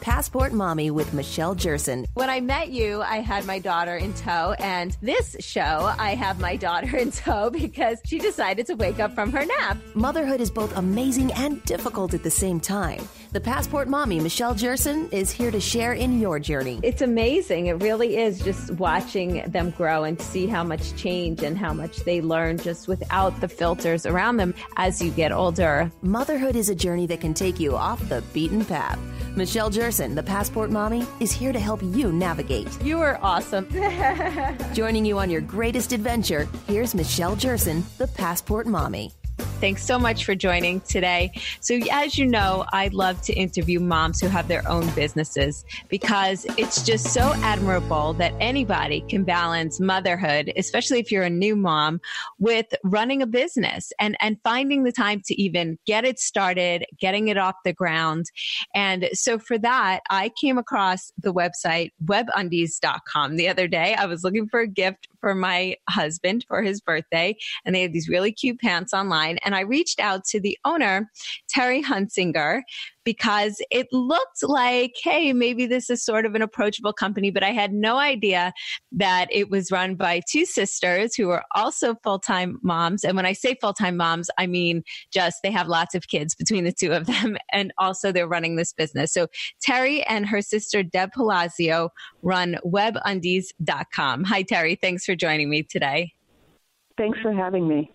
Passport Mommy with Michelle Jerson. When I met you, I had my daughter in tow, and this show, I have my daughter in tow because she decided to wake up from her nap. Motherhood is both amazing and difficult at the same time. The Passport Mommy, Michelle Jerson, is here to share in your journey. It's amazing. It really is, just watching them grow and see how much change and how much they learn just without the filters around them as you get older. Motherhood is a journey that can take you off the beaten path. Michelle Jerson, the Passport Mommy, is here to help you navigate. You are awesome. Joining you on your greatest adventure, here's Michelle Jerson, the Passport Mommy. Thanks so much for joining today. So as you know, I love to interview moms who have their own businesses because it's just so admirable that anybody can balance motherhood, especially if you're a new mom, with running a business and finding the time to even get it started, getting it off the ground. And so for that, I came across the website webundies.com the other day. I was looking for a gift for my husband for his birthday, and they had these really cute pants online. And I reached out to the owner, Terry Hunsinger, because it looked like, hey, maybe this is sort of an approachable company, but I had no idea that it was run by two sisters who are also full-time moms. And when I say full-time moms, I mean just they have lots of kids between the two of them, and also they're running this business. So Terry and her sister, Deb Palazzo, run webundies.com. Hi, Terry. Thanks for joining me today. Thanks for having me.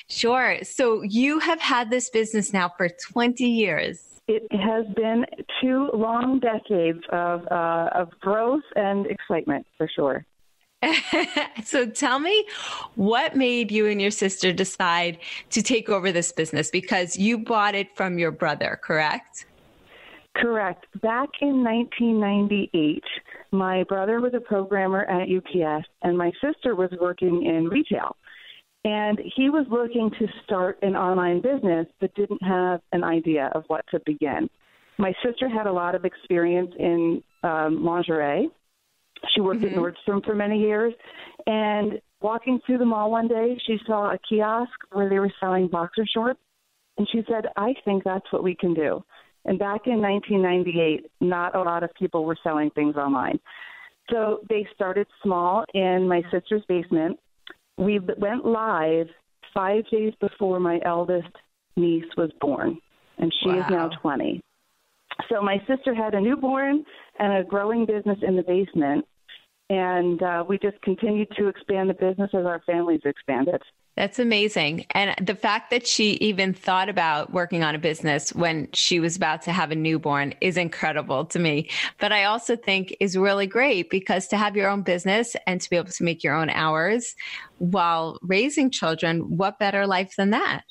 Sure. So you have had this business now for 20 years. It has been 2 long decades of growth and excitement, for sure. So tell me, what made you and your sister decide to take over this business? Because you bought it from your brother, correct? Correct. Back in 1998, my brother was a programmer at UPS, and my sister was working in retail. And he was looking to start an online business, but didn't have an idea of what to begin. My sister had a lot of experience in lingerie. She worked at Nordstrom for many years. And walking through the mall one day, she saw a kiosk where they were selling boxer shorts. And she said, I think that's what we can do. And back in 1998, not a lot of people were selling things online. So they started small in my sister's basement. We went live 5 days before my eldest niece was born, and she is now 20. So my sister had a newborn and a growing business in the basement, and we just continued to expand the business as our families expanded. That's amazing. And the fact that she even thought about working on a business when she was about to have a newborn is incredible to me. But I also think is really great because to have your own business and to be able to make your own hours while raising children, what better life than that?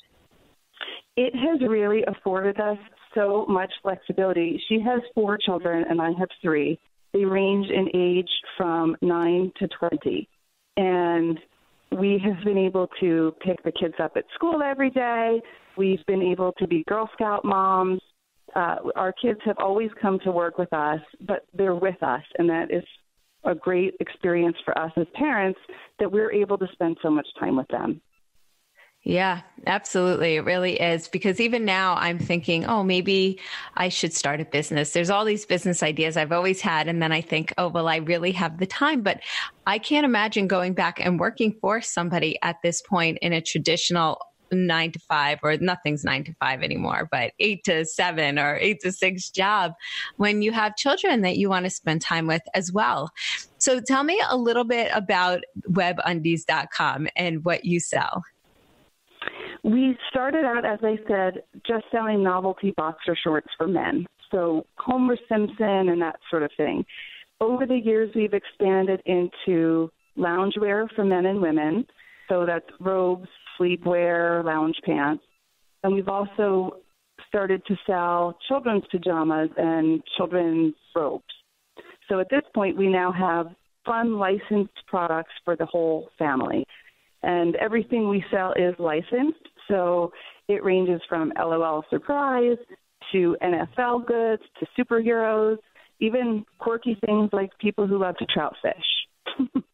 It has really afforded us so much flexibility. She has 4 children and I have 3. They range in age from 9 to 20. And we have been able to pick the kids up at school every day. We've been able to be Girl Scout moms. Our kids have always come to work with us, but they're with us, and that is a great experience for us as parents that we're able to spend so much time with them. Yeah, absolutely. It really is. Because even now I'm thinking, oh, maybe I should start a business. There's all these business ideas I've always had. And then I think, oh, well, I really have the time. But I can't imagine going back and working for somebody at this point in a traditional 9 to 5, or nothing's 9 to 5 anymore, but 8 to 7 or 8 to 6 job when you have children that you want to spend time with as well. So tell me a little bit about webundies.com and what you sell. We started out, as I said, just selling novelty boxer shorts for men, so Homer Simpson and that sort of thing. Over the years, we've expanded into loungewear for men and women, so that's robes, sleepwear, lounge pants. And we've also started to sell children's pajamas and children's robes. So at this point, we now have fun licensed products for the whole family. And everything we sell is licensed. So it ranges from LOL Surprise to NFL goods to superheroes, even quirky things like people who love to trout fish.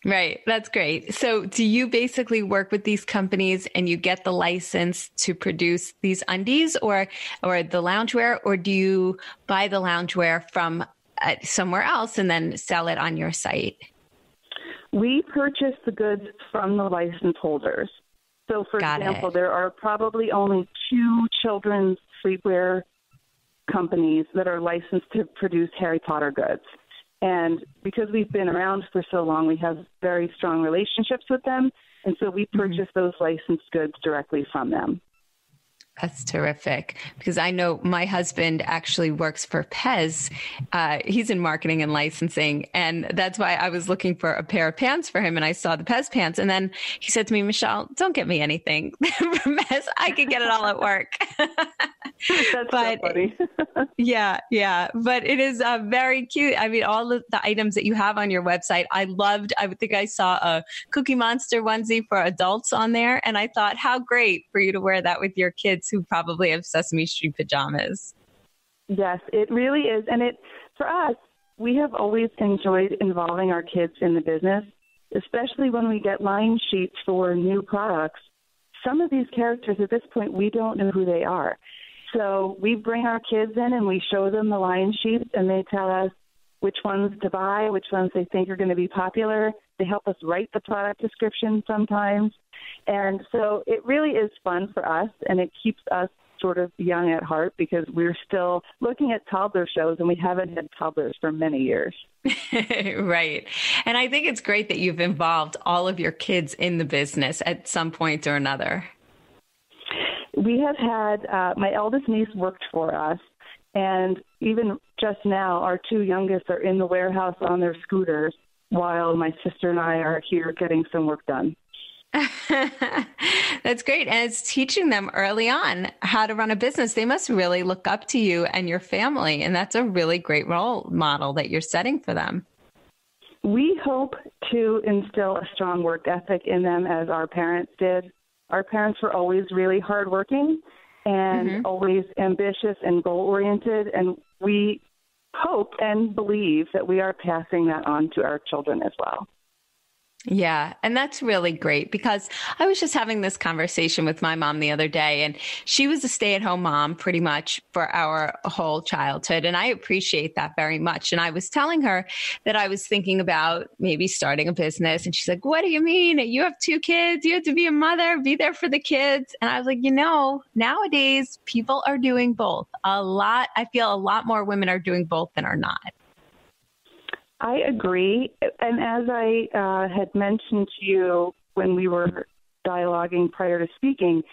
Right. That's great. So do you basically work with these companies and you get the license to produce these undies or the loungewear, or do you buy the loungewear from somewhere else and then sell it on your site? We purchase the goods from the license holders. So, for example, there are probably only 2 children's sleepwear companies that are licensed to produce Harry Potter goods. And because we've been around for so long, we have very strong relationships with them. And so we purchase those licensed goods directly from them. That's terrific, because I know my husband actually works for Pez. He's in marketing and licensing. And that's why I was looking for a pair of pants for him. And I saw the Pez pants. And then he said to me, Michelle, don't get me anything from Pez. I could get it all at work. That's so funny. Yeah. But it is very cute. I mean, all of the items that you have on your website, I think I saw a Cookie Monster onesie for adults on there. And I thought, how great for you to wear that with your kids who probably have Sesame Street pajamas. Yes, it really is. And for us, we have always enjoyed involving our kids in the business, especially when we get line sheets for new products. Some of these characters at this point, we don't know who they are. So we bring our kids in and we show them the line sheets, and they tell us which ones to buy, which ones they think are going to be popular. They help us write the product description sometimes. And so it really is fun for us, and it keeps us sort of young at heart because we're still looking at toddler shows, and we haven't had toddlers for many years. Right. And I think it's great that you've involved all of your kids in the business at some point or another. We have had, my eldest niece worked for us, and even just now, our 2 youngest are in the warehouse on their scooters while my sister and I are here getting some work done. That's great. And it's teaching them early on how to run a business. They must really look up to you and your family. And that's a really great role model that you're setting for them. We hope to instill a strong work ethic in them as our parents did. Our parents were always really hardworking and always ambitious and goal-oriented. And we hope and believe that we are passing that on to our children as well. Yeah. And that's really great, because I was just having this conversation with my mom the other day, and she was a stay-at-home mom pretty much for our whole childhood. And I appreciate that very much. And I was telling her that I was thinking about maybe starting a business. And she's like, what do you mean? You have 2 kids. You have to be a mother, be there for the kids. And I was like, nowadays people are doing both. I feel a lot more women are doing both than are not. I agree. And as I had mentioned to you when we were dialoguing prior to speaking,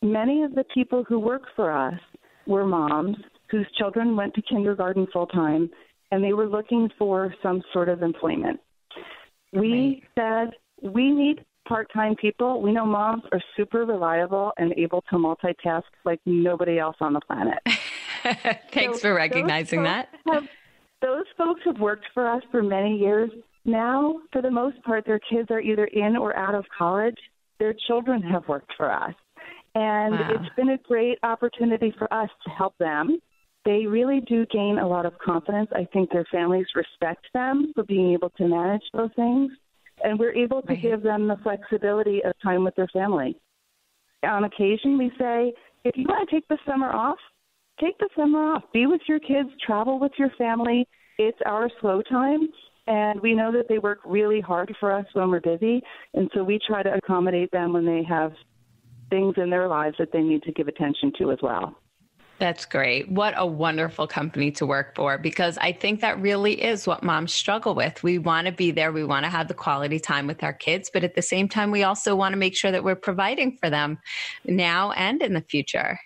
many of the people who work for us were moms whose children went to kindergarten full time, and they were looking for some sort of employment. We said, we need part-time people. We know moms are super reliable and able to multitask like nobody else on the planet. Thanks for recognizing that. Those folks have worked for us for many years. Now, for the most part, their kids are either in or out of college. Their children have worked for us. And It's been a great opportunity for us to help them. They really do gain a lot of confidence. I think their families respect them for being able to manage those things. And we're able to give them the flexibility of time with their family. On occasion, we say, if you want to take the summer off, take the summer off. Be with your kids. Travel with your family. It's our slow time, and we know that they work really hard for us when we're busy, and so we try to accommodate them when they have things in their lives that they need to give attention to as well. That's great. What a wonderful company to work for, because I think that really is what moms struggle with. We want to be there. We want to have the quality time with our kids, but at the same time, we also want to make sure that we're providing for them now and in the future.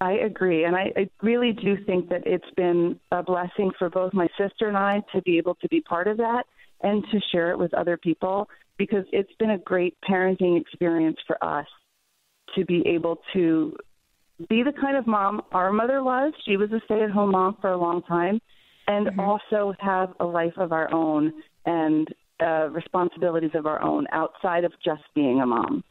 I agree. And I really do think that it's been a blessing for both my sister and I to be able to be part of that and to share it with other people, because it's been a great parenting experience for us to be able to be the kind of mom our mother was. She was a stay-at-home mom for a long time, and also have a life of our own and responsibilities of our own outside of just being a mom.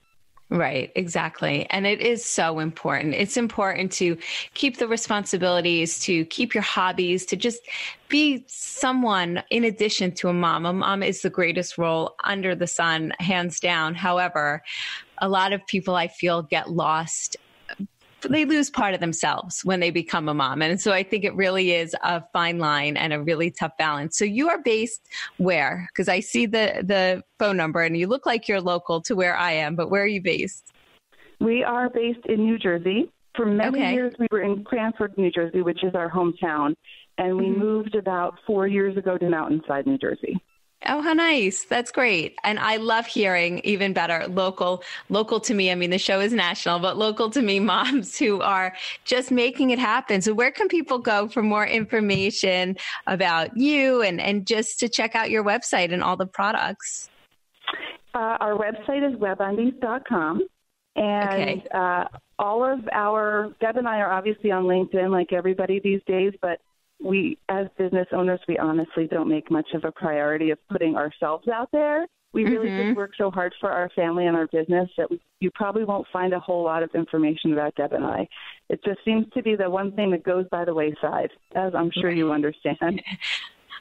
Right, exactly. And it is so important. It's important to keep the responsibilities, to keep your hobbies, to just be someone in addition to a mom. A mom is the greatest role under the sun, hands down. However, a lot of people I feel get lost. They lose part of themselves when they become a mom. And so I think it really is a fine line and a really tough balance. So you are based where? Because I see the phone number and you look like you're local to where I am, but where are you based? We are based in New Jersey. For many years, we were in Cranford, New Jersey, which is our hometown. And we moved about 4 years ago to Mountainside, New Jersey. Oh, how nice. That's great. And I love hearing even better local to me. I mean, the show is national, but local to me moms who are just making it happen. So where can people go for more information about you and just to check out your website and all the products? Our website is webundies.com. And all of Deb and I are obviously on LinkedIn like everybody these days, but we, as business owners, we honestly don't make much of a priority of putting ourselves out there. We really just work so hard for our family and our business that you probably won't find a whole lot of information about Deb and I. It just seems to be the one thing that goes by the wayside, as I'm sure you understand.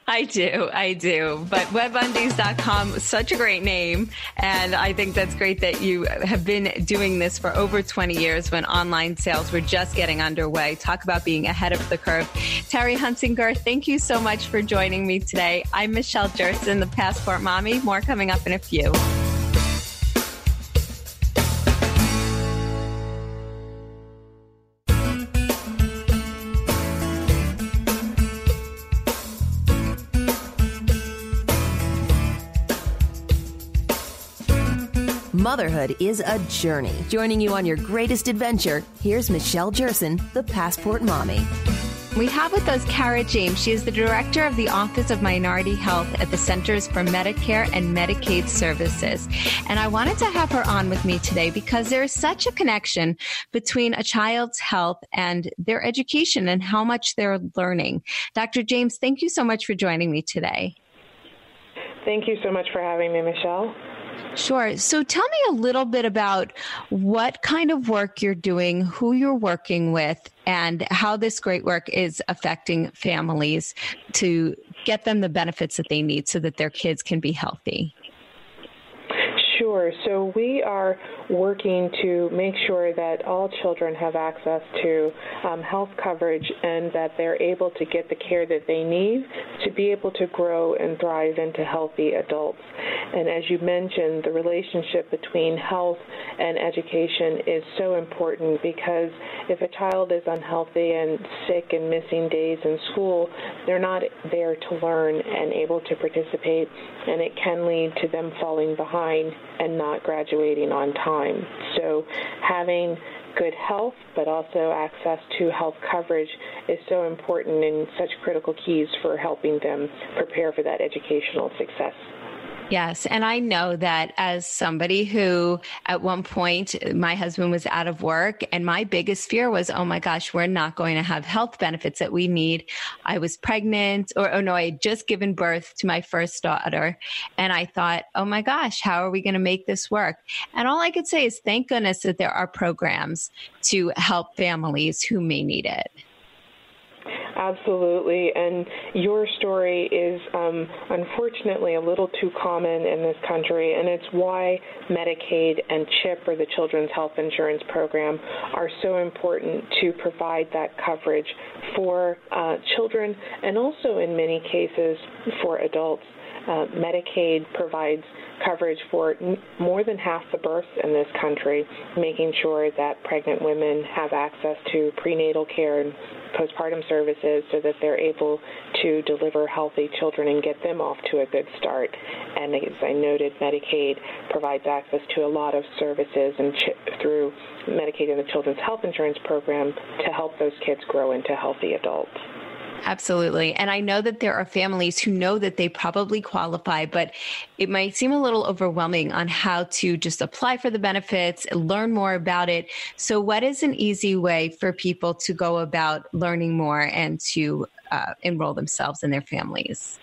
I do. But webundies.com, such a great name. And I think that's great that you have been doing this for over 20 years when online sales were just getting underway. Talk about being ahead of the curve. Terry Hunsinger, thank you so much for joining me today. I'm Michelle Jerson, the Passport Mommy. More coming up in a few. Motherhood is a journey. Joining you on your greatest adventure, here's Michelle Jerson, the Passport Mommy. We have with us Kara James. She is the director of the Office of Minority Health at the Centers for Medicare and Medicaid Services. And I wanted to have her on with me today because there is such a connection between a child's health and their education and how much they're learning. Dr. James, thank you so much for joining me today. Thank you so much for having me, Michelle. Sure. So tell me a little bit about what kind of work you're doing, who you're working with, and how this great work is affecting families to get them the benefits that they need so that their kids can be healthy. Sure. So we are working to make sure that all children have access to health coverage and that they're able to get the care that they need to be able to grow and thrive into healthy adults. And as you mentioned, the relationship between health and education is so important because if a child is unhealthy and sick and missing days in school, they're not there to learn and able to participate, and it can lead to them falling behind and not graduating on time. So having good health, but also access to health coverage is so important and such critical keys for helping them prepare for that educational success. Yes. And I know that as somebody who at one point, my husband was out of work and my biggest fear was, oh my gosh, we're not going to have health benefits that we need. I was pregnant I had just given birth to my first daughter. And I thought, oh my gosh, how are we going to make this work? And all I could say is thank goodness that there are programs to help families who may need it. Absolutely. And your story is unfortunately a little too common in this country, and it's why Medicaid and CHIP, or the Children's Health Insurance Program, are so important to provide that coverage for children and also in many cases for adults. Medicaid provides coverage for more than half the births in this country, making sure that pregnant women have access to prenatal care and postpartum services so that they're able to deliver healthy children and get them off to a good start. And as I noted, Medicaid provides access to a lot of services and through Medicaid and the Children's Health Insurance Program to help those kids grow into healthy adults. Absolutely. And I know that there are families who know that they probably qualify, but it might seem a little overwhelming on how to just apply for the benefits, learn more about it. So what is an easy way for people to go about learning more and to enroll themselves and their families?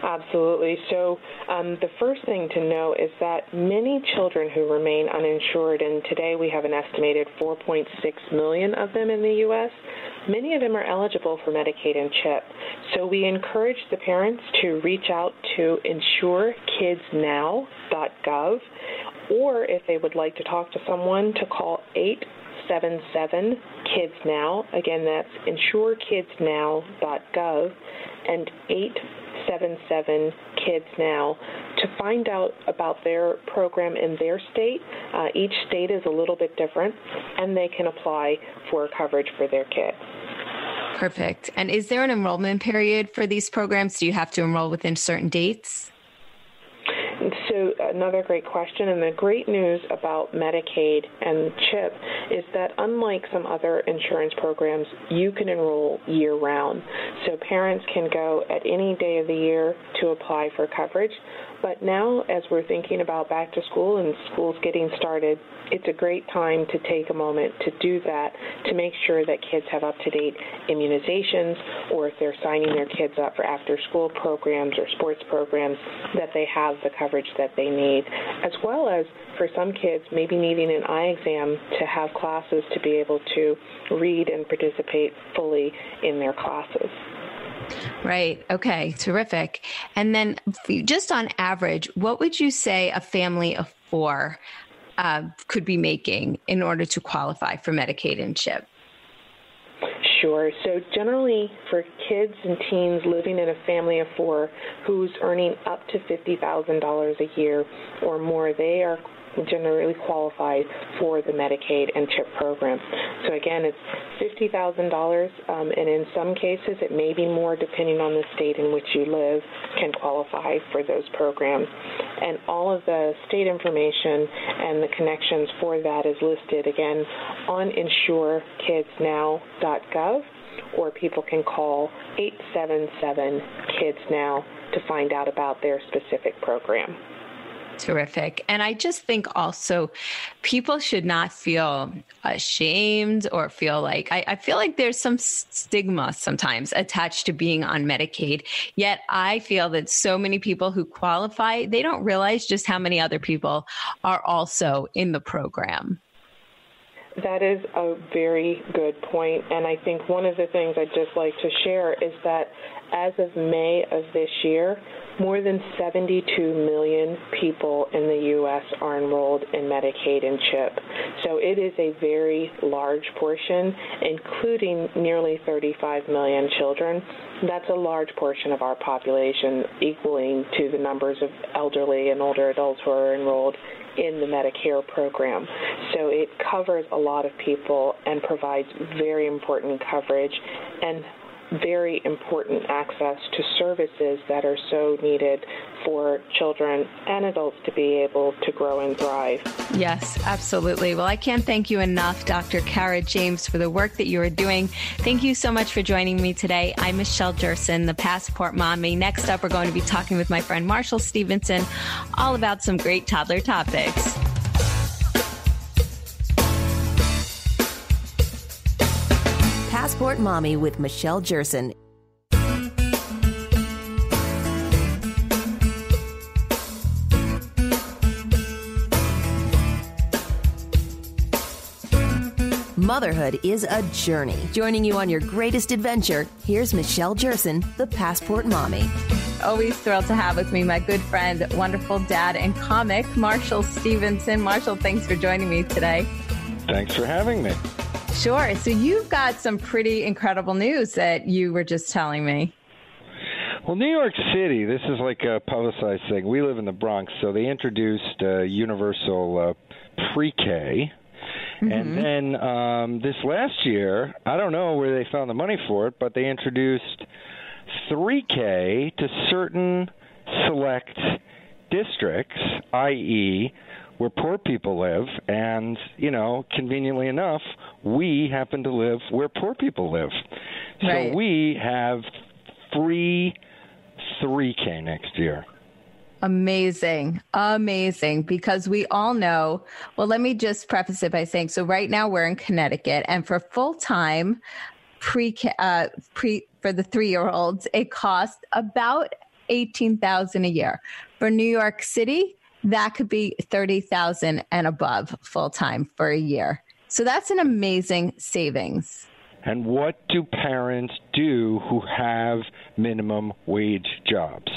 Absolutely. So the first thing to know is that many children who remain uninsured, and today we have an estimated 4.6 million of them in the U.S., many of them are eligible for Medicaid and CHIP. So we encourage the parents to reach out to insurekidsnow.gov, or if they would like to talk to someone, to call 877-KIDS-NOW. Again, that's insurekidsnow.gov and 877-KIDS-NOW to find out about their program in their state. Each state is a little bit different, and they can apply for coverage for their kid. Perfect. And is there an enrollment period for these programs? Do you have to enroll within certain dates? So another great question, and the great news about Medicaid and CHIP is that unlike some other insurance programs, you can enroll year-round. So parents can go at any day of the year to apply for coverage. But now, as we're thinking about back to school and schools getting started, it's a great time to take a moment to do that, to make sure that kids have up-to-date immunizations, or if they're signing their kids up for after-school programs or sports programs, that they have the coverage that they need, as well as for some kids maybe needing an eye exam to have classes to be able to read and participate fully in their classes. Right. Okay. Terrific. And then just on average, what would you say a family of four could be making in order to qualify for Medicaid and CHIP? Sure. So generally for kids and teens living in a family of four who's earning up to $50,000 a year or more, they are generally qualified for the Medicaid and CHIP program. So again, it's $50,000, and in some cases it may be more depending on the state in which you live, can qualify for those programs. And all of the state information and the connections for that is listed, again, on insurekidsnow.gov, or people can call 877-KIDS-NOW to find out about their specific program. Terrific. And I just think also people should not feel ashamed or feel like, I feel like there's some stigma sometimes attached to being on Medicaid. Yet I feel that so many people who qualify, they don't realize just how many other people are also in the program. That is a very good point. And I think one of the things I'd just like to share is that as of May of this year, more than 72 million people in the U.S. are enrolled in Medicaid and CHIP. So it is a very large portion, including nearly 35 million children. That's a large portion of our population, equaling to the numbers of elderly and older adults who are enrolled in the Medicare program. So it covers a lot of people and provides very important coverage and very important access to services that are so needed for children and adults to be able to grow and thrive. Yes, absolutely. Well, I can't thank you enough, Dr. Kara James, for the work that you are doing. Thank you so much for joining me today. I'm Michelle Jerson, the Passport Mommy. Next up, we're going to be talking with my friend Marshall Stevenson all about some great toddler topics. Passport Mommy with Michelle Jerson. Motherhood is a journey. Joining you on your greatest adventure, here's Michelle Jerson, the Passport Mommy. Always thrilled to have with me my good friend, wonderful dad and comic, Marshall Stevenson. Marshall, thanks for joining me today. Thanks for having me. Sure. So you've got some pretty incredible news that you were just telling me. Well, New York City, this is like a publicized thing. We live in the Bronx, so they introduced universal pre-K. Mm-hmm. And then this last year, I don't know where they found the money for it, but they introduced 3K to certain select districts, i.e., where poor people live, and, you know, conveniently enough, we happen to live where poor people live. Right. So we have free 3K next year. Amazing. Amazing. Because we all know, well, let me just preface it by saying, so right now we're in Connecticut, and for full-time for the 3-year-olds, it costs about $18,000 a year. For New York City, that could be $30,000 and above full-time for a year. So that's an amazing savings. And what do parents do who have minimum wage jobs?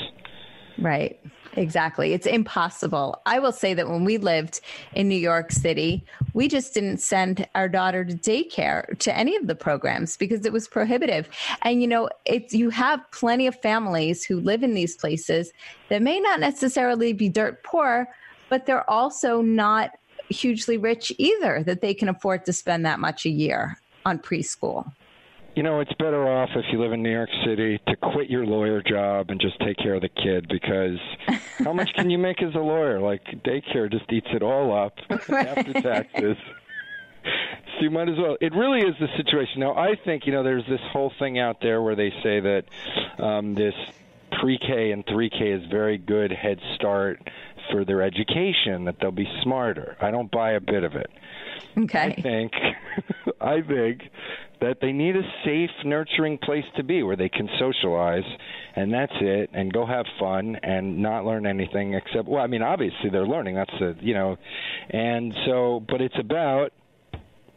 Right. Exactly. It's impossible. I will say that when we lived in New York City, we just didn't send our daughter to daycare, to any of the programs, because it was prohibitive. And, you have plenty of families who live in these places that may not necessarily be dirt poor, but they're also not hugely rich either, that they can afford to spend that much a year on preschool. It's better off if you live in New York City to quit your lawyer job and just take care of the kid, because how much can you make as a lawyer? Like, daycare just eats it all up after taxes. So you might as well. It really is the situation. Now, I think, there's this whole thing out there where they say that this pre-K and 3K is very good head start for their education, that they'll be smarter. I don't buy a bit of it. Okay. I think that they need a safe, nurturing place to be where they can socialize, and that's it, and go have fun and not learn anything except, obviously they're learning. But it's about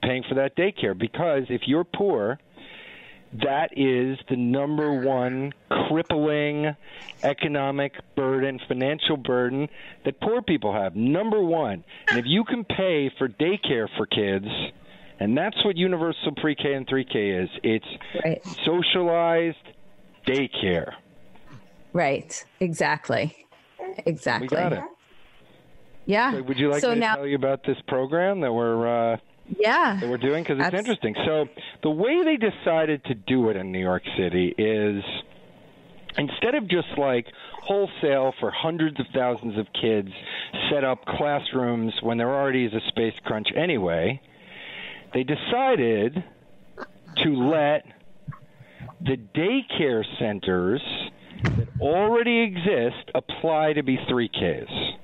paying for that daycare, because if you're poor, that is the number one crippling economic burden, financial burden that poor people have. Number one. And if you can pay for daycare for kids, and that's what universal pre-K and 3K is, it's socialized daycare. Right. Exactly. We got it. Yeah. So would you like me to tell you about this program that we're doing? Because it's interesting. So the way they decided to do it in New York City is, instead of just like wholesale for hundreds of thousands of kids set up classrooms when there already is a space crunch anyway, they decided to let the daycare centers that already exist apply to be 3Ks.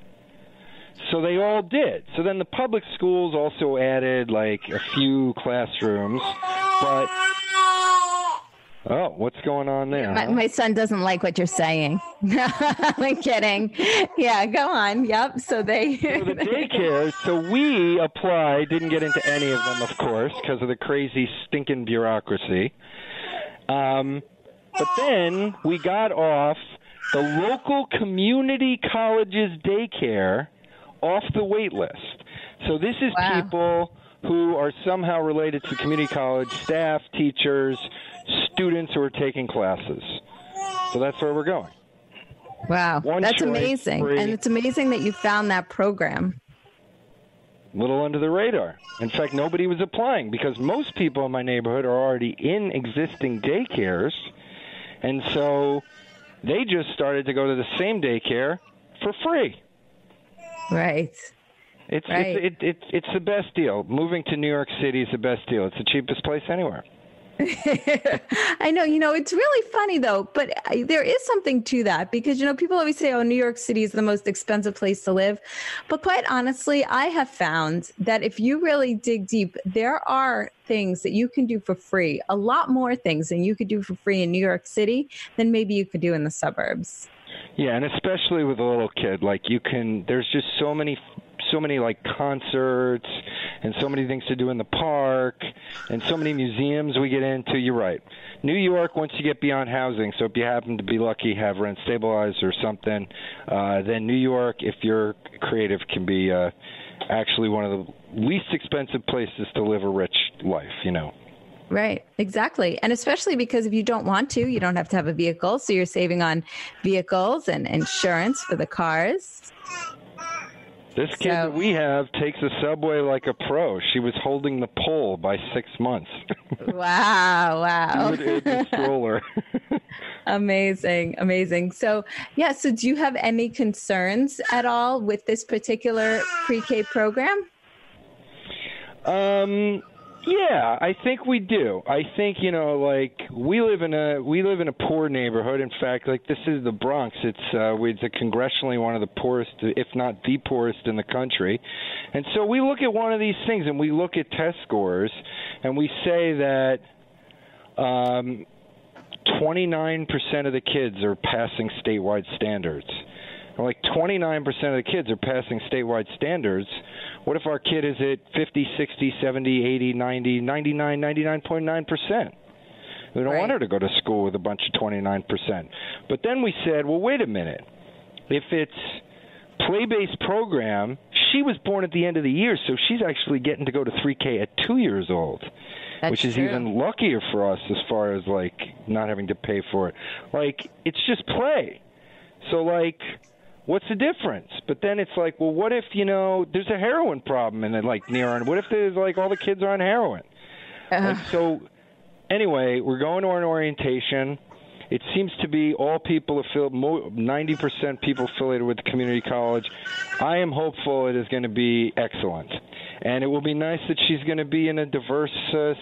So they all did. So then the public schools also added like a few classrooms, but what's going on there? My son doesn't like what you're saying. I'm kidding. Yeah, go on. Yep. So the daycare. So we applied, didn't get into any of them, of course, because of the crazy stinking bureaucracy. But then we got off the local community college's daycare off the wait list. So this is people who are somehow related to community college staff, teachers, students who are taking classes. So that's where we're going. Wow. That's amazing. Free. And it's amazing that you found that program. A little under the radar. In fact, nobody was applying because most people in my neighborhood are already in existing daycares. And so they just started to go to the same daycare for free. Right. It's the best deal. Moving to New York City is the best deal. It's the cheapest place anywhere. I know, it's really funny though, but there is something to that because, people always say, New York City is the most expensive place to live. But quite honestly, I have found that if you really dig deep, there are things that you can do for free, a lot more things than you could do for free in New York City than maybe you could do in the suburbs. Yeah, and especially with a little kid, there's just so many like concerts and so many things to do in the park and so many museums we get into. You're right. New York, once you get beyond housing, so if you happen to be lucky, have rent stabilized or something, then New York, if you're creative, can be actually one of the least expensive places to live a rich life, Right, exactly. And especially because if you don't want to, you don't have to have a vehicle. So you're saving on vehicles and insurance for the cars. This kid that we have takes a subway like a pro. She was holding the pole by 6 months. Wow. With a stroller. Amazing. So do you have any concerns at all with this particular pre-K program? Yeah, I think we do. I think, we live in a poor neighborhood. In fact, this is the Bronx. It's congressionally one of the poorest, if not the poorest in the country. And so we look at one of these things and we look at test scores and we say that 29% of the kids are passing statewide standards. Like 29% of the kids are passing statewide standards. What if our kid is at 50, 60, 70, 80, 90, 99, 99.9%? We don't want her to go to school with a bunch of 29%. But then we said, well, wait a minute. If it's play-based program, she was born at the end of the year, so she's actually getting to go to 3K at 2 years old. That's which is true. even luckier for us as far as, like, not having to pay for it. Like, it's just play. So, like, what's the difference? But then it's like, well, what if, you know, there's a heroin problem and then, like, near, and what if there's, like, all the kids are on heroin? Like, so, anyway, we're going to an orientation. It seems to be all people affiliated, 90% people affiliated with the community college. I am hopeful it is going to be excellent. And it will be nice that she's going to be in a diverse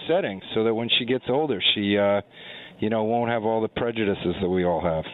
setting so that when she gets older, she, you know, won't have all the prejudices that we all have.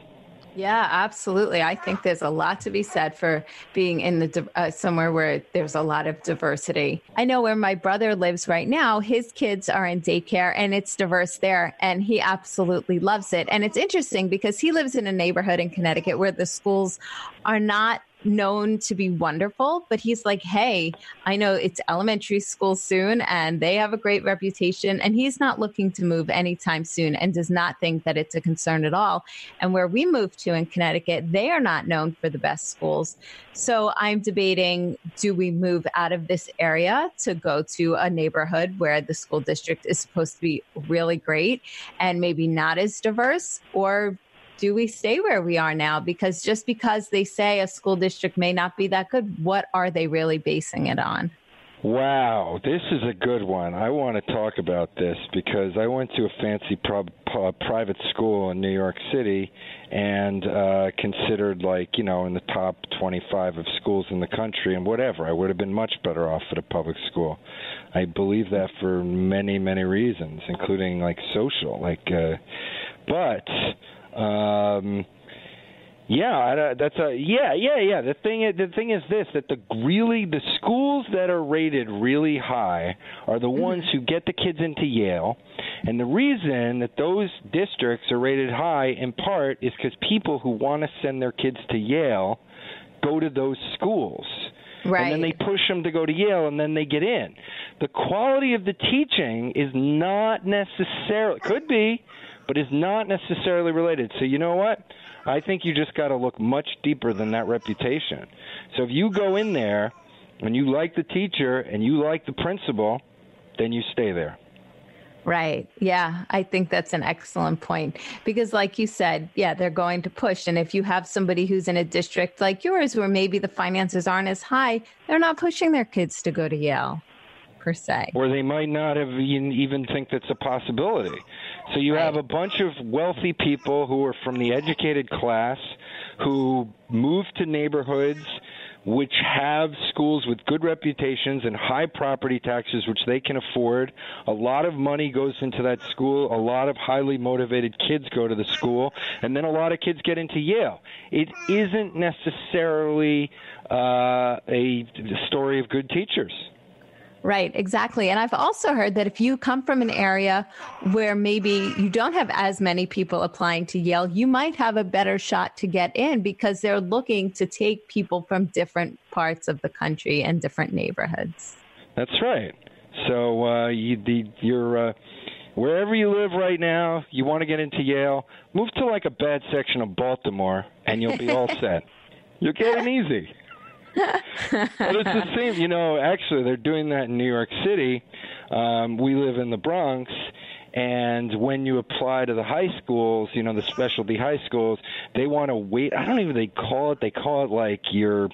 Yeah, absolutely. I think there's a lot to be said for being in the somewhere where there's a lot of diversity. I know where my brother lives right now, his kids are in daycare and it's diverse there, and he absolutely loves it. And it's interesting because he lives in a neighborhood in Connecticut where the schools are not known to be wonderful, but he's like, hey, I know it's elementary school soon and they have a great reputation, and he's not looking to move anytime soon and does not think that it's a concern at all. And where we moved to in Connecticut, they are not known for the best schools. So I'm debating, do we move out of this area to go to a neighborhood where the school district is supposed to be really great and maybe not as diverse, or do we stay where we are now? Because just because they say a school district may not be that good, what are they really basing it on? Wow, this is a good one. I want to talk about this because I went to a fancy private school in New York City and considered, like, you know, in the top 25 of schools in the country and whatever. I would have been much better off at a public school. I believe that for many, many reasons, including, like, social. Like, but... The thing is this, that the schools that are rated really high are the ones who get the kids into Yale. And the reason that those districts are rated high, in part, is because people who want to send their kids to Yale go to those schools. Right. And then they push them to go to Yale, and then they get in. The quality of the teaching is not necessarily, could be, but is not necessarily related. So you know what? I think you just got to look much deeper than that reputation. So if you go in there and you like the teacher and you like the principal, then you stay there. Right. Yeah, I think that's an excellent point because, like you said, yeah, they're going to push. And if you have somebody who's in a district like yours where maybe the finances aren't as high, they're not pushing their kids to go to Yale, per se. Or they might not have even think that's a possibility. So you have a bunch of wealthy people who are from the educated class who move to neighborhoods which have schools with good reputations and high property taxes, which they can afford. A lot of money goes into that school. A lot of highly motivated kids go to the school, and then a lot of kids get into Yale. It isn't necessarily a story of good teachers. Right, exactly. And I've also heard that if you come from an area where maybe you don't have as many people applying to Yale, you might have a better shot to get in because they're looking to take people from different parts of the country and different neighborhoods. That's right. So you're wherever you live right now, you want to get into Yale, move to like a bad section of Baltimore, and you'll be all set. You'll get in easy. But it's the same, you know, actually they're doing that in New York City. We live in the Bronx, and when you apply to the high schools, you know, the specialty high schools, they want to wait. I don't even they call it like your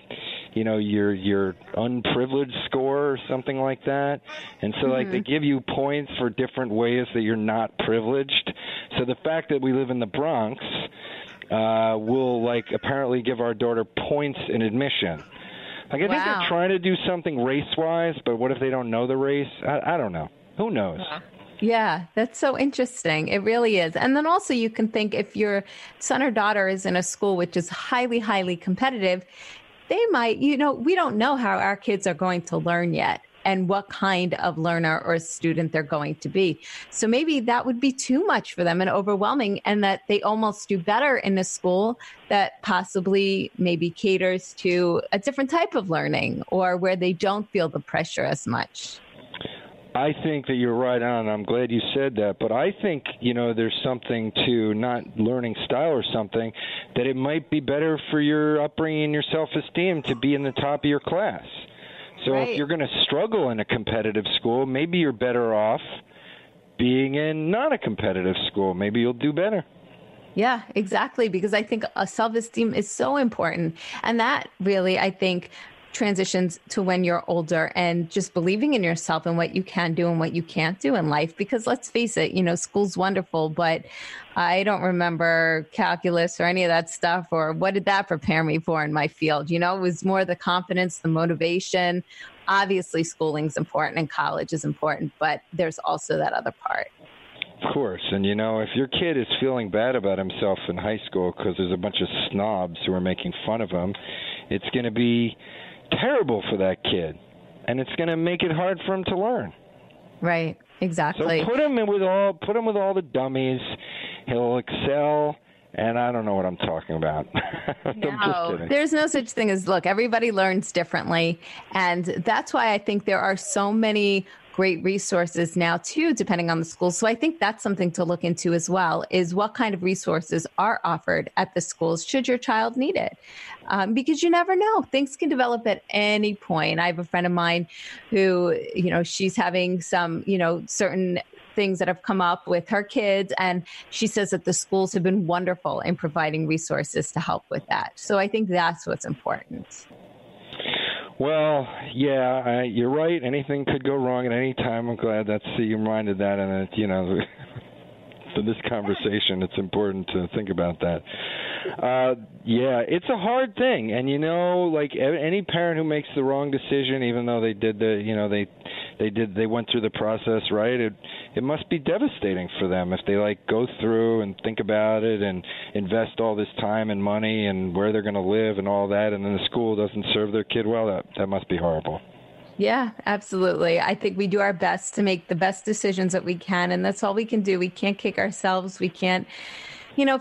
unprivileged score or something like that. And so like they give you points for different ways that you're not privileged. So the fact that we live in the Bronx will like apparently give our daughter points in admission. Like, I think they're trying to do something race-wise, but what if they don't know the race? I don't know. Who knows? Yeah, that's so interesting. It really is. And then also you can think if your son or daughter is in a school which is highly, highly competitive, they might, you know, we don't know how our kids are going to learn yet. and what kind of learner or student they're going to be. So maybe that would be too much for them and overwhelming, and that they almost do better in a school that possibly maybe caters to a different type of learning, or where they don't feel the pressure as much. I think that you're right on. I'm glad you said that. But I think, there's something to not learning style or something, that it might be better for your upbringing and your self-esteem to be in the top of your class. So Right. If you're going to struggle in a competitive school, maybe you're better off being in not a competitive school. Maybe you'll do better. Yeah, exactly. Because I think self-esteem is so important. And that really, I think, transitions to when you're older, and just believing in yourself and what you can do and what you can't do in life. Because let's face it, school's wonderful, but I don't remember calculus or any of that stuff, or what did that prepare me for in my field? It was more the confidence, the motivation. Obviously, schooling's important and college is important, but there's also that other part. Of course. And, if your kid is feeling bad about himself in high school because there's a bunch of snobs who are making fun of him, it's going to be terrible for that kid, and it's going to make it hard for him to learn. Right, exactly. So put him with all the dummies. He'll excel, and I don't know what I'm talking about. I'm just kidding. There's no such thing as, look, everybody learns differently, and that's why I think there are so many great resources now too, depending on the school. So I think that's something to look into as well, is what kind of resources are offered at the schools should your child need it. Because you never know, things can develop at any point. I have a friend of mine who, she's having some, certain things that have come up with her kids. And she says that the schools have been wonderful in providing resources to help with that. So I think that's what's important. Well, yeah, you're right. Anything could go wrong at any time. I'm glad you reminded that, and for this conversation, it's important to think about that. Yeah, it's a hard thing, and like any parent who makes the wrong decision, even though they did they went through the process, right? It must be devastating for them if they go through and think about it and invest all this time and money and where they're going to live and all that, and then the school doesn't serve their kid well. That must be horrible. Yeah, absolutely. I think we do our best to make the best decisions that we can, and that's all we can do. We can't kick ourselves. We can't,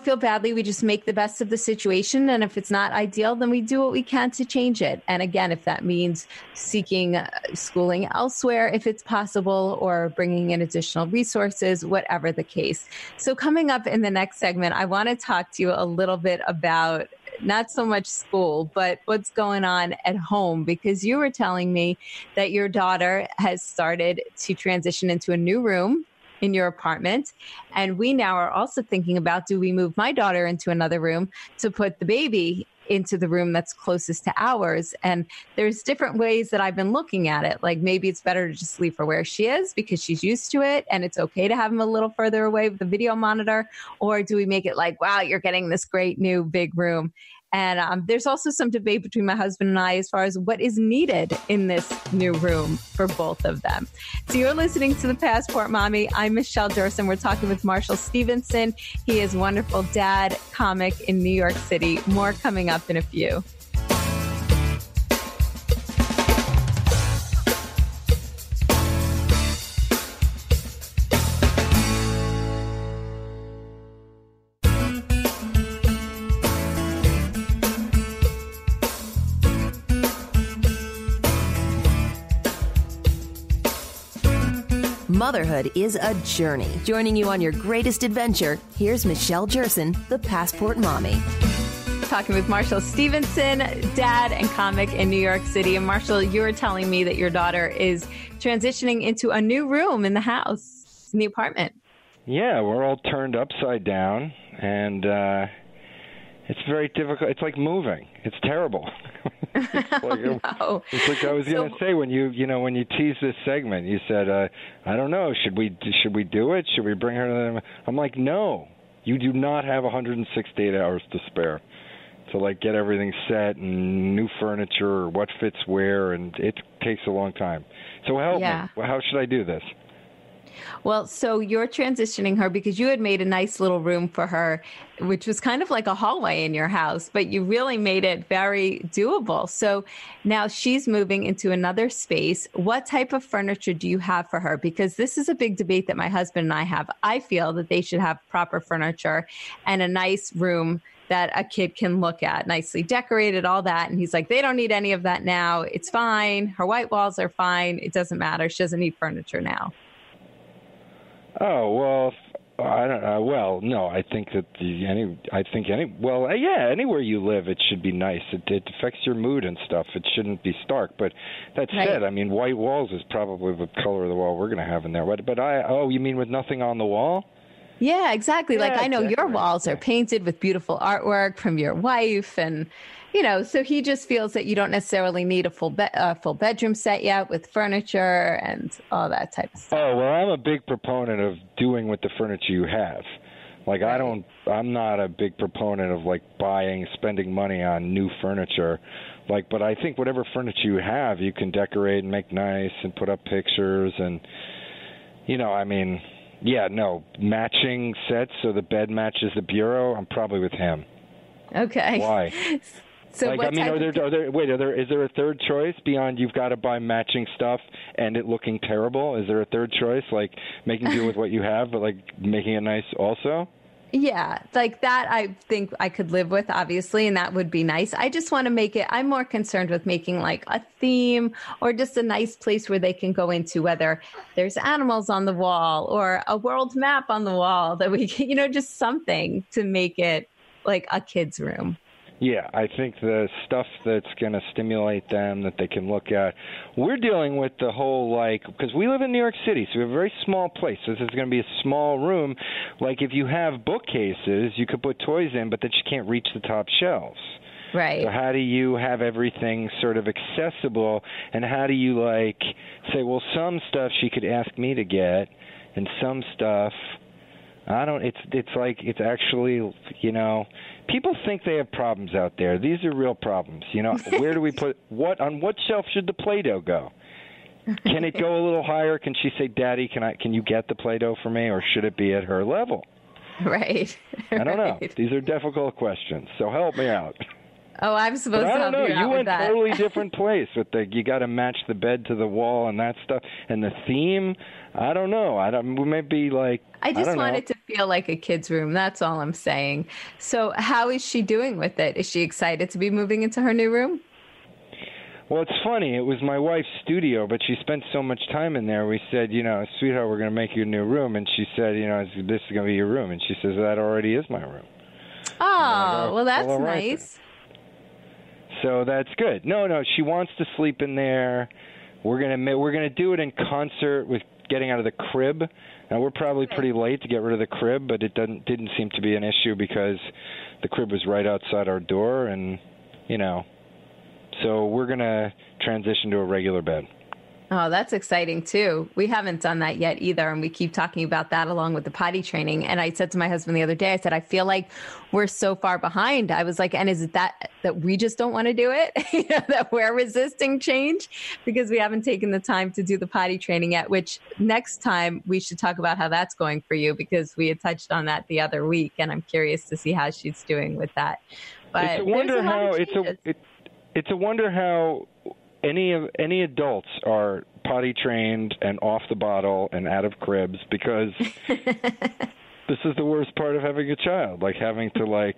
feel badly. We just make the best of the situation. And if it's not ideal, then we do what we can to change it. And again, if that means seeking schooling elsewhere, if it's possible, or bringing in additional resources, whatever the case. So coming up in the next segment, I want to talk to you a little bit about not so much school, but what's going on at home, because you were telling me that your daughter has started to transition into a new room in your apartment. And we now are also thinking about, do we move my daughter into another room to put the baby into the room that's closest to ours? And there's different ways that I've been looking at it. Like maybe it's better to just leave her where she is because she's used to it, and it's okay to have him a little further away with the video monitor. Or do we make it like, wow, you're getting this great new big room? And there's also some debate between my husband and I as far as what is needed in this new room for both of them. So you're listening to The Passport Mommy. I'm Michelle Jerson. We're talking with Marshall Stevenson. He is a wonderful dad, comic in New York City. More coming up in a few. Motherhood is a journey. Joining you on your greatest adventure, here's Michelle Jerson, the Passport Mommy. Talking with Marshall Stevenson, dad and comic in New York City. And Marshall, you were telling me that your daughter is transitioning into a new room in the house, in the apartment. Yeah, we're all turned upside down, and it's very difficult. It's like moving. It's terrible. It's like I was going to say when you teased this segment, you said, I don't know, should we do it? Should we bring her to them? I'm like, no, you do not have 168 hours to spare to get everything set and new furniture or what fits where, and it takes a long time. So help me. How should I do this? Well, so you're transitioning her because you had made a nice little room for her, which was kind of like a hallway in your house, but you really made it very doable. So now she's moving into another space. What type of furniture do you have for her? Because this is a big debate that my husband and I have. I feel that they should have proper furniture and a nice room that a kid can look at, nicely decorated, all that. And he's like, they don't need any of that now. It's fine. Her white walls are fine. It doesn't matter. She doesn't need furniture now. Oh, well, I don't know. Well, no, I think that anywhere you live, it should be nice. It affects your mood and stuff. It shouldn't be stark. But that said, I mean, white walls is probably the color of the wall we're going to have in there. But you mean with nothing on the wall? Yeah, exactly. Like I know your walls are painted with beautiful artwork from your wife, and so he just feels that you don't necessarily need a full bedroom set yet with furniture and all that type of stuff. Oh, well, I'm a big proponent of doing with the furniture you have. Like I'm not a big proponent of like spending money on new furniture. But I think whatever furniture you have, you can decorate and make nice and put up pictures and matching sets so the bed matches the bureau. I'm probably with him. Okay. Why? So is there a third choice beyond you've got to buy matching stuff and it looking terrible? Is there a third choice, like making do with what you have, but like making it nice also? Yeah, like that I think I could live with, obviously, and that would be nice. I just want to make it, I'm more concerned with making like a theme or just a nice place where they can go into, whether there's animals on the wall or a world map on the wall that we can, just something to make it like a kid's room. Yeah, I think the stuff that's going to stimulate them that they can look at. We're dealing with the whole, because we live in New York City, so we have a very small place. This is going to be a small room. Like if you have bookcases, you could put toys in, but then you can't reach the top shelves. Right. So how do you have everything sort of accessible, and how do you, say, well, some stuff she could ask me to get, and some stuff... it's actually, people think they have problems out there. These are real problems. Where do we put, on what shelf should the Play-Doh go? Can it go a little higher? Can she say, Daddy, can you get the Play-Doh for me, or should it be at her level? Right. I don't know. These are difficult questions, so help me out. Oh, I'm supposed to help you out with that. You went a totally different place with you got to match the bed to the wall and that stuff. And the theme, I don't know. We may be I just want it to feel like a kid's room. That's all I'm saying. So how is she doing with it? Is she excited to be moving into her new room? Well, it's funny. It was my wife's studio, but she spent so much time in there. We said, sweetheart, we're going to make you a new room. And she said, this is going to be your room. And she says, that already is my room. Oh, well, that's nice. So that's good. No, she wants to sleep in there. We're gonna do it in concert with getting out of the crib. Now we're probably pretty late to get rid of the crib, but it didn't seem to be an issue because the crib was right outside our door, and so we're gonna transition to a regular bed. Oh, that's exciting, too. We haven't done that yet either. And we keep talking about that along with the potty training. And I said to my husband the other day, I said, I feel like we're so far behind. I was like, and is it that we just don't want to do it? That we're resisting change because we haven't taken the time to do the potty training yet, which next time we should talk about how that's going for you, because we had touched on that the other week. And I'm curious to see how she's doing with that. But it's a wonder how any adults are potty trained and off the bottle and out of cribs, because this is the worst part of having a child, having to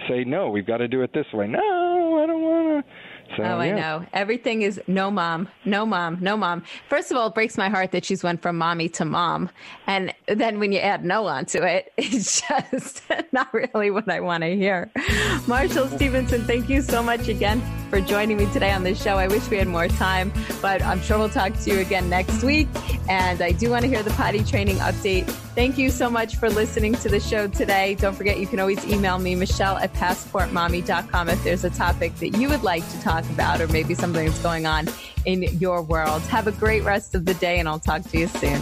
say, no, we've got to do it this way. No, I don't want to. So, I know. Everything is no, mom, no, mom, no, mom. First of all, it breaks my heart that she's went from mommy to mom. And then when you add no onto it, it's just not really what I want to hear. Marshall Stevenson, thank you so much again for joining me today on this show. I wish we had more time, but I'm sure we'll talk to you again next week. And I do want to hear the potty training update. Thank you so much for listening to the show today. Don't forget, you can always email me, Michelle@PassportMommy.com, if there's a topic that you would like to talk about, or maybe something that's going on in your world. Have a great rest of the day, and I'll talk to you soon.